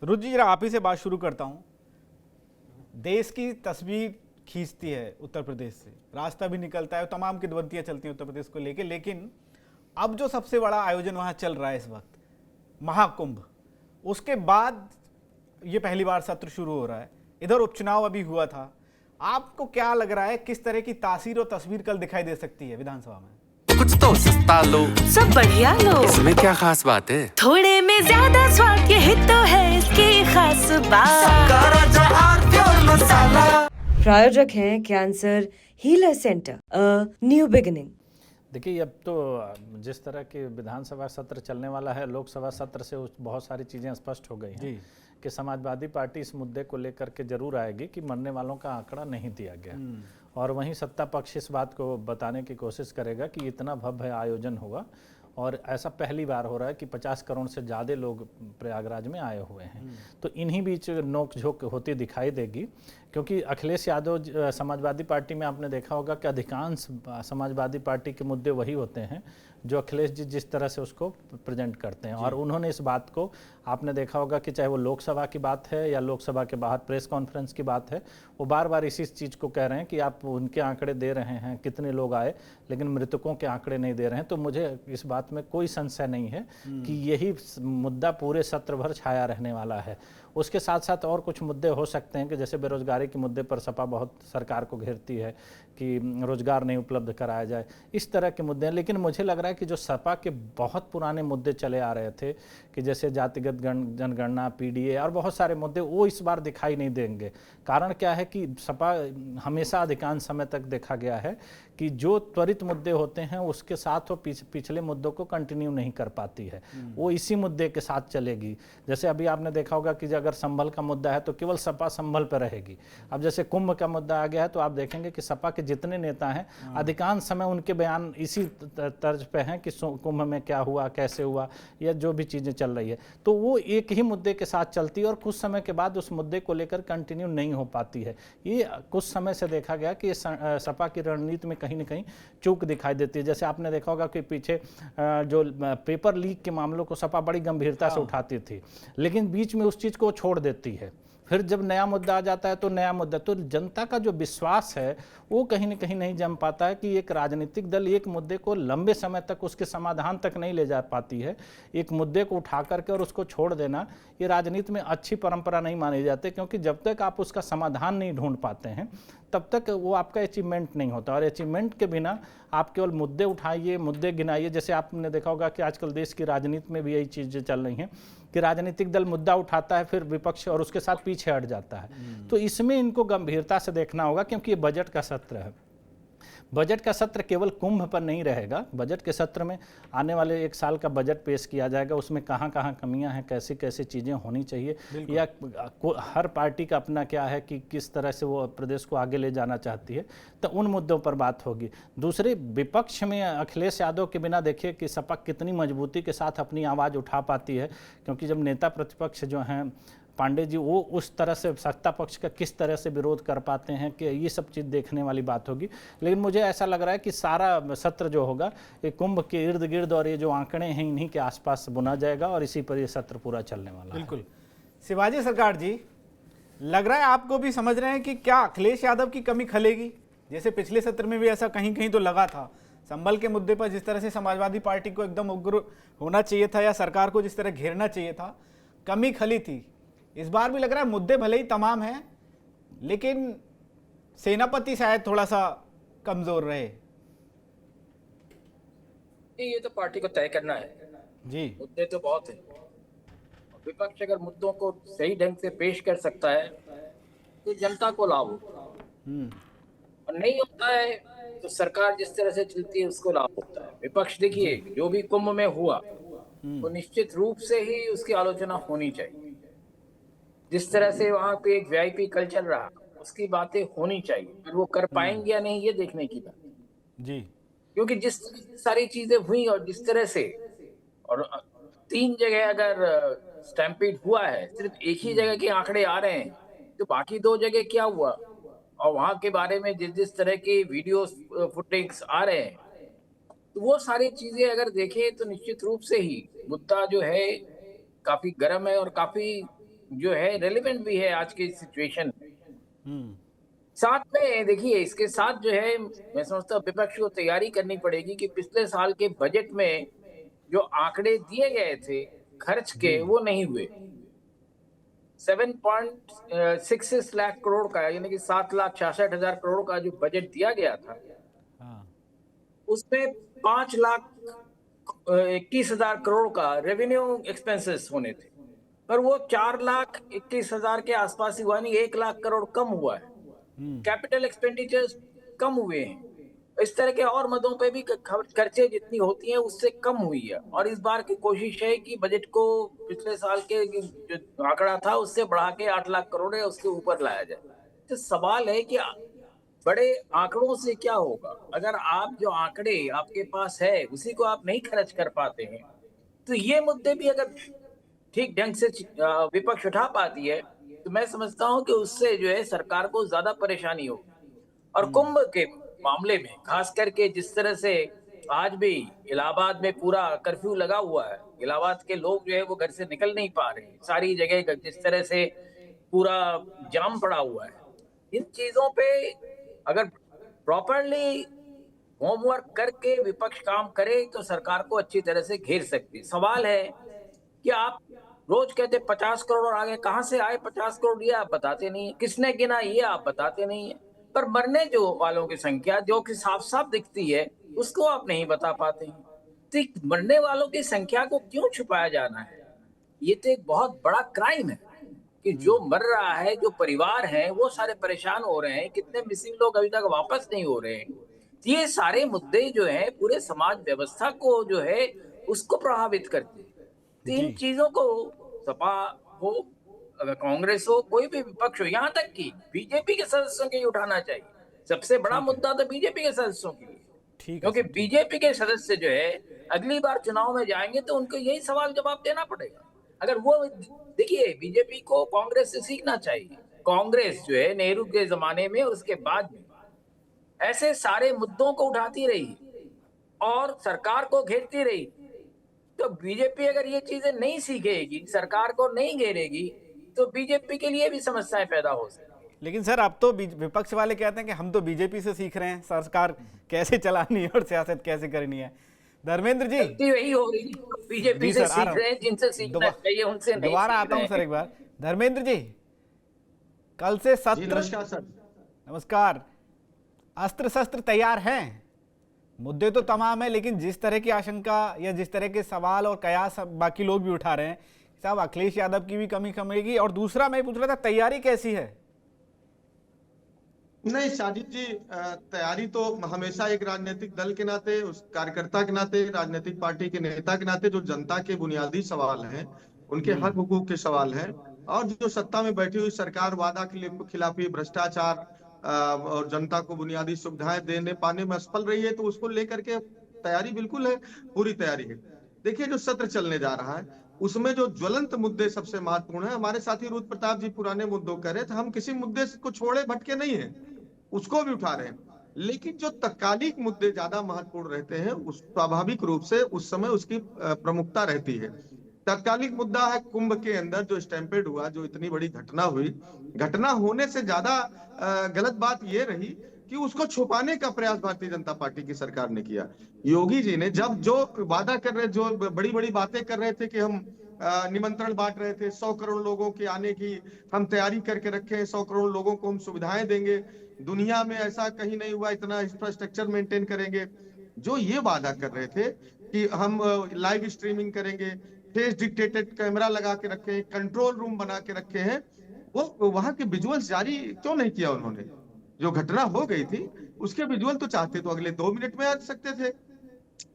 रुचि जी, जरा आप ही से बात शुरू करता हूँ। देश की तस्वीर खींचती है उत्तर प्रदेश से, रास्ता भी निकलता है, तमाम किदवंतियाँ चलती हैं उत्तर प्रदेश को लेके, लेकिन अब जो सबसे बड़ा आयोजन वहाँ चल रहा है इस वक्त, महाकुंभ, उसके बाद ये पहली बार सत्र शुरू हो रहा है। इधर उपचुनाव अभी हुआ था। आपको क्या लग रहा है, किस तरह की तासीर और तस्वीर कल दिखाई दे सकती है विधानसभा में? कुछ तो सस्ता लो, सब बढ़िया लो, इसमें क्या खास बात है? थोड़े में ज्यादा स्वाद, यही तो है इसकी खास बात। प्रायोजक हैं cancer healer centre, a new beginning. देखिए, अब तो जिस तरह के विधानसभा सत्र चलने वाला है, लोकसभा सत्र से बहुत सारी चीज़ें स्पष्ट हो गई हैं कि समाजवादी पार्टी इस मुद्दे को लेकर के जरूर आएगी कि मरने वालों का आंकड़ा नहीं दिया गया, और वहीं सत्ता पक्ष इस बात को बताने की कोशिश करेगा कि इतना भव्य आयोजन होगा, और ऐसा पहली बार हो रहा है कि 50 करोड़ से ज़्यादा लोग प्रयागराज में आए हुए हैं। तो इन्हीं बीच नोक झोंक होती दिखाई देगी, क्योंकि अखिलेश यादव समाजवादी पार्टी में आपने देखा होगा कि अधिकांश समाजवादी पार्टी के मुद्दे वही होते हैं जो अखिलेश जी जिस तरह से उसको प्रेजेंट करते हैं, और उन्होंने इस बात को आपने देखा होगा कि चाहे वो लोकसभा की बात है या लोकसभा के बाहर प्रेस कॉन्फ्रेंस की बात है, वो बार बार इसी चीज़ को कह रहे हैं कि आप उनके आंकड़े दे रहे हैं, कितने लोग आए, लेकिन मृतकों के आंकड़े नहीं दे रहे हैं। तो मुझे इस बात में कोई संशय नहीं है कि यही मुद्दा पूरे सत्र भर छाया रहने वाला है। उसके साथ साथ और कुछ मुद्दे हो सकते हैं कि जैसे बेरोजगारी के मुद्दे पर सपा बहुत सरकार को घेरती है कि रोजगार नहीं उपलब्ध कराया जाए, इस तरह के मुद्दे हैं। लेकिन मुझे लग रहा है कि जो सपा के बहुत पुराने मुद्दे चले आ रहे थे कि जैसे जातिगत जनगणना, पीडीए और बहुत सारे मुद्दे, वो इस बार दिखाई नहीं देंगे। कारण क्या है कि सपा हमेशा अधिकांश समय तक देखा गया है कि जो त्वरित मुद्दे होते हैं उसके साथ वो पिछले मुद्दों को कंटिन्यू नहीं कर पाती है, वो इसी मुद्दे के साथ चलेगी। जैसे अभी आपने देखा होगा कि अगर संभल का मुद्दा है तो केवल सपा संभल पर रहेगी। अब जैसे कुंभ का मुद्दा आ गया है तो आप देखेंगे कि सपा के जितने नेता हैं अधिकांश समय उनके बयान इसी तर्ज पे हैं कि कुंभ में क्या हुआ, कैसे हुआ, या जो भी चीज़ें चल रही है, तो वो एक ही मुद्दे के साथ चलती है और कुछ समय के बाद उस मुद्दे को लेकर कंटिन्यू नहीं हो पाती है। ये कुछ समय से देखा गया कि सपा की रणनीति में कहीं ना कहीं चूक दिखाई देती है। जैसे आपने देखा होगा कि पीछे जो पेपर लीक के मामलों को सपा बड़ी गंभीरता से उठाती थी, लेकिन बीच में उस चीज़ को छोड़ देती है। फिर जब नया मुद्दा आ जाता है तो नया मुद्दा, तो जनता का जो विश्वास है वो कहीं ना कहीं नहीं जम पाता है कि एक राजनीतिक दल एक मुद्दे को लंबे समय तक उसके समाधान तक नहीं ले जा पाती है। एक मुद्दे को उठा करके और उसको छोड़ देना, ये राजनीति में अच्छी परंपरा नहीं मानी जाती, क्योंकि जब तक आप उसका समाधान नहीं ढूंढ पाते हैं तब तक वो आपका अचीवमेंट नहीं होता, और अचीवमेंट के बिना आप केवल मुद्दे उठाइए, मुद्दे गिनाइए। जैसे आपने देखा होगा कि आजकल देश की राजनीति में भी यही चीज़ें चल रही हैं कि राजनीतिक दल मुद्दा उठाता है, फिर विपक्ष और उसके साथ पीछे हट जाता है। तो इसमें इनको गंभीरता से देखना होगा, क्योंकि ये बजट का सत्र है। बजट का सत्र केवल कुंभ पर नहीं रहेगा। बजट के सत्र में आने वाले एक साल का बजट पेश किया जाएगा, उसमें कहाँ कहाँ कमियां हैं, कैसी कैसी चीज़ें होनी चाहिए, या हर पार्टी का अपना क्या है कि किस तरह से वो प्रदेश को आगे ले जाना चाहती है, तो उन मुद्दों पर बात होगी। दूसरे विपक्ष में अखिलेश यादव के बिना देखिए कि सपा कितनी मजबूती के साथ अपनी आवाज़ उठा पाती है, क्योंकि जब नेता प्रतिपक्ष जो हैं पांडे जी, वो उस तरह से सत्ता पक्ष का किस तरह से विरोध कर पाते हैं कि ये सब चीज़ देखने वाली बात होगी। लेकिन मुझे ऐसा लग रहा है कि सारा सत्र जो होगा ये कुंभ के इर्द गिर्द और ये जो आंकड़े हैं इन्हीं के आसपास बुना जाएगा, और इसी पर ये सत्र पूरा चलने वाला है। बिल्कुल। शिवाजी सरकार जी, लग रहा है आपको भी समझ रहे हैं कि क्या अखिलेश यादव की कमी खलेगी? जैसे पिछले सत्र में भी ऐसा कहीं कहीं तो लगा था, संभल के मुद्दे पर जिस तरह से समाजवादी पार्टी को एकदम उग्र होना चाहिए था या सरकार को जिस तरह घेरना चाहिए था, कमी खली थी। इस बार भी लग रहा है मुद्दे भले ही तमाम हैं, लेकिन सेनापति शायद थोड़ा सा कमजोर रहे। ये तो पार्टी को तय करना है जी। मुद्दे तो बहुत हैं। विपक्ष अगर मुद्दों को सही ढंग से पेश कर सकता है तो जनता को लाभ होता है, और नहीं होता है तो सरकार जिस तरह से चलती है उसको लाभ होता है। विपक्ष देखिए, जो भी कुंभ में हुआ तो निश्चित रूप से ही उसकी आलोचना होनी चाहिए। जिस तरह से वहाँ पे एक वीआईपी कल चल रहा, उसकी बातें होनी चाहिए, पर वो कर पाएंगे या नहीं ये देखने की बात जी। क्योंकि जिस सारी चीजें हुई और जिस तरह से, और 3 जगह अगर स्टैम्पीड हुआ है, सिर्फ एक ही जगह के आंकड़े आ रहे हैं, तो बाकी 2 जगह क्या हुआ, और वहां के बारे में जिस तरह की वीडियो फुटेज आ रहे हैं, तो वो सारी चीजें अगर देखें तो निश्चित रूप से ही मुद्दा जो है काफी गर्म है और काफी जो है रेलेवेंट भी है आज की सिचुएशन में। हम्म साथ में देखिए, इसके साथ जो है मैं समझता हूँ विपक्ष को तैयारी करनी पड़ेगी कि पिछले साल के बजट में जो आंकड़े दिए गए थे खर्च के, वो नहीं हुए। 7.66 लाख करोड़ का, यानी कि 7,66,000 करोड़ का जो बजट दिया गया था, हाँ उसमें 5,21,000 करोड़ का रेवेन्यू एक्सपेंसेस होने थे, पर वो 4,21,000 के आसपास ही हुआ, नहीं 1 लाख करोड़ कम हुआ है। कैपिटल एक्सपेंडिचर्स कम हुए हैं। इस तरह के और मदों पे भी खर्चे जितनी होती हैं उससे कम हुई है। और इस बार की कोशिश है कि बजट को पिछले साल के जो आंकड़ा था उससे बढ़ा के 8 लाख करोड़ है उसके ऊपर लाया जाए। तो सवाल है कि बड़े आंकड़ों से क्या होगा? अगर आप जो आंकड़े आपके पास है उसी को आप नहीं खर्च कर पाते हैं, तो ये मुद्दे भी अगर ठीक ढंग से विपक्ष उठा पाती है तो मैं समझता हूं कि उससे जो है सरकार को ज्यादा परेशानी होगी। और कुंभ के मामले में खास करके जिस तरह से आज भी इलाहाबाद में पूरा कर्फ्यू लगा हुआ है, इलाहाबाद के लोग जो है वो घर से निकल नहीं पा रहे हैं, सारी जगह जिस तरह से पूरा जाम पड़ा हुआ है, इन चीजों पे अगर प्रॉपरली होमवर्क करके विपक्ष काम करे तो सरकार को अच्छी तरह से घेर सकती है। सवाल है कि आप रोज कहते 50 करोड़ और आगे कहां से आए 50 करोड़, ये आप बताते नहीं है। किसने गिना ये आप बताते नहीं है। पर मरने जो वालों की संख्या जो कि साफ साफ दिखती है उसको आप नहीं बता पाते हैं। तो मरने वालों की संख्या को क्यों छुपाया जाना है? ये तो एक बहुत बड़ा क्राइम है कि जो मर रहा है, जो परिवार है वो सारे परेशान हो रहे हैं, कितने मिसिंग लोग अभी तक वापस नहीं हो रहे हैं। तो ये सारे मुद्दे जो है पूरे समाज व्यवस्था को जो है उसको प्रभावित करते हैं। तो इन चीजों को सपा हो, अगर कांग्रेस हो, कोई भी विपक्ष हो, यहाँ तक कि बीजेपी के सदस्यों के लिए उठाना चाहिए। सबसे बड़ा मुद्दा तो बीजेपी के सदस्यों के लिए, क्योंकि बीजेपी के सदस्य जो है अगली बार चुनाव में जाएंगे तो उनको यही सवाल जवाब देना पड़ेगा। अगर वो देखिए, बीजेपी को कांग्रेस से सीखना चाहिए। कांग्रेस जो है नेहरू के जमाने में और उसके बाद में ऐसे सारे मुद्दों को उठाती रही और सरकार को घेरती रही। तो बीजेपी अगर ये चीजें नहीं सीखेगी, सरकार को नहीं घेरेगी, तो बीजेपी के लिए भी समस्याएं पैदा हो सकती। लेकिन सर अब तो विपक्ष वाले कहते हैं कि हम तो बीजेपी से सीख रहे हैं सरकार कैसे चलानी है और सियासत कैसे करनी है। धर्मेंद्र जी वही हो रही है, बीजेपी से सीख रहे हैं, जिनसे सीखना चाहिए उनसे नहीं। दोबारा आता हूं सर एक बार। धर्मेंद्र जी, कल से सत्र, नमस्कार सर। नमस्कार, अस्त्र शस्त्र तैयार हैं, मुद्दे तो तमाम है, लेकिन जिस तरह की आशंका या जिस तरह के सवाल और कयास बाकी लोग भी उठा रहे हैं, साहब अखिलेश यादव की भी कमी कमेगी। और दूसरा मैं पूछ रहा था तैयारी कैसी है? नहीं साजिद जी, तैयारी तो हमेशा एक राजनीतिक दल के नाते, उस कार्यकर्ता के नाते, राजनीतिक पार्टी के नेता के नाते जो जनता के बुनियादी सवाल हैं, उनके हक हुकूक के सवाल हैं, और जो सत्ता में बैठी हुई सरकार वादा खिलाफी, भ्रष्टाचार और जनता को बुनियादी सुविधाएं देने पाने में असफल रही है, तो उसको लेकर के तैयारी बिल्कुल है, पूरी तैयारी है। देखिए, जो सत्र चलने जा रहा है उसमें जो ज्वलंत मुद्दे सबसे महत्वपूर्ण है, हमारे साथी रुद्र प्रताप जी पुराने मुद्दों कह रहे थे, हम किसी मुद्दे को छोड़े भटके नहीं है, उसको भी उठा रहे हैं, लेकिन जो तत्कालिक मुद्दे ज्यादा महत्वपूर्ण रहते हैं उस स्वाभाविक रूप से उस समय उसकी प्रमुखता रहती है। तत्कालिक मुद्दा है कुंभ के अंदर जो स्टैम्पेड हुआ, जो इतनी बड़ी घटना हुई, घटना होने से ज्यादा गलत बात ये रही कि उसको छुपाने का प्रयास भारतीय जनता पार्टी की सरकार ने किया। योगी जी ने जब जो वादा कर रहे, जो बड़ी बड़ी बातें कर रहे थे कि हम निमंत्रण बांट रहे थे 100 करोड़ लोगों के आने की, हम तैयारी करके रखे हैं, 100 करोड़ लोगों को हम सुविधाएं देंगे, दुनिया में ऐसा कहीं नहीं हुआ, इतना इंफ्रास्ट्रक्चर मेंटेन करेंगे, जो ये वादा कर रहे थे कि हम लाइव स्ट्रीमिंग करेंगे, फेस डिटेक्टेड कैमरा लगा के रखे हैं, कंट्रोल रूम बना के रखे हैं, वो वहां के विजुअल्स जारी क्यों नहीं किया उन्होंने? जो घटना हो गई थी उसके विजुअल तो चाहते तो अगले 2 मिनट में आ सकते थे।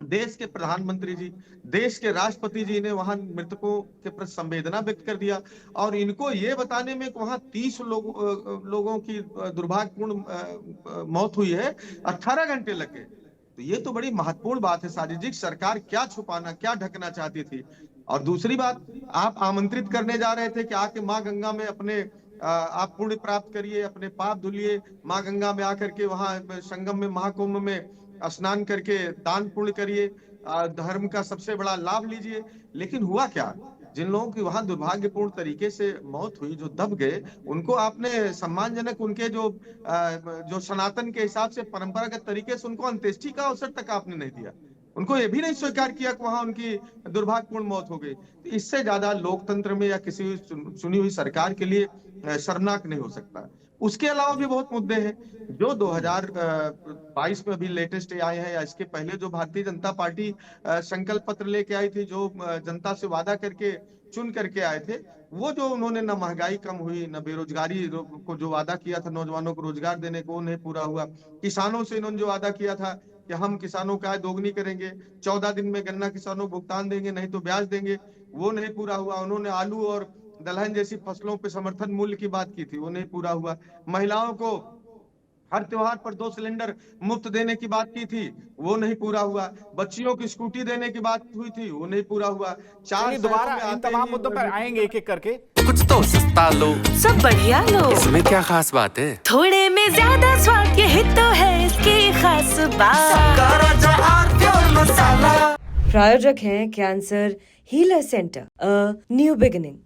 देश के प्रधानमंत्री जी, देश के राष्ट्रपति जी ने वहां मृतकों के प्रति संवेदना व्यक्त कर दिया, और इनको ये बताने में वहां 30 लोगों की दुर्भाग्यपूर्ण मौत हुई है, 18 घंटे लगे। तो ये तो बड़ी महत्वपूर्ण बात है साजिद जी, सरकार क्या छुपाना, क्या ढकना चाहती थी। और दूसरी बात, आप आमंत्रित करने जा रहे थे कि आके माँ गंगा में अपने आप पुण्य प्राप्त करिए, अपने पाप धुलिए, माँ गंगा में आकर के वहां संगम में, महाकुंभ में स्नान करके दान पुण्य करिए, धर्म का सबसे बड़ा लाभ लीजिए। लेकिन हुआ क्या? जिन लोगों की वहां दुर्भाग्यपूर्ण तरीके से मौत हुई, जो दब गए, उनको आपने सम्मानजनक उनके जो सनातन के हिसाब से परंपरागत तरीके से उनको अंत्येष्टि का अवसर तक आपने नहीं दिया। उनको ये भी नहीं स्वीकार किया कि वहां उनकी दुर्भाग्यपूर्ण मौत हो गई। तो इससे ज्यादा लोकतंत्र में या किसी चुनी हुई सरकार के लिए शर्मनाक नहीं हो सकता। उसके अलावा भी बहुत मुद्दे हैं जो 2022 में अभी लेटेस्ट आए हैं, या इसके पहले जो भारतीय जनता पार्टी संकल्प पत्र लेके आई थी, जो जनता से वादा करके चुन करके आए थे, वो जो उन्होंने न महंगाई कम हुई, न बेरोजगारी को जो वादा किया था नौजवानों को रोजगार देने को, वो नहीं पूरा हुआ। किसानों से इन्होंने जो वादा किया था कि हम किसानों का आय दोगुनी करेंगे, 14 दिन में गन्ना किसानों को भुगतान देंगे, नहीं तो ब्याज देंगे, वो नहीं पूरा हुआ। उन्होंने आलू और दलहन जैसी फसलों पे समर्थन मूल्य की बात की थी, वो नहीं पूरा हुआ। महिलाओं को हर त्योहार पर 2 सिलेंडर मुफ्त देने की बात की थी, वो नहीं पूरा हुआ। बच्चियों की स्कूटी देने की बात हुई थी, वो नहीं पूरा हुआ। चलिए दोबारा इन तमाम मुद्दों पर आएंगे एक एक करके। कुछ तो सस्ता लो, सब बढ़िया लो, इसमें क्या खास बात है? थोड़े में ज्यादा स्वाद, यही तो है इसकी खास बात। प्रायोजक हैं cancer healer centre, a new beginning.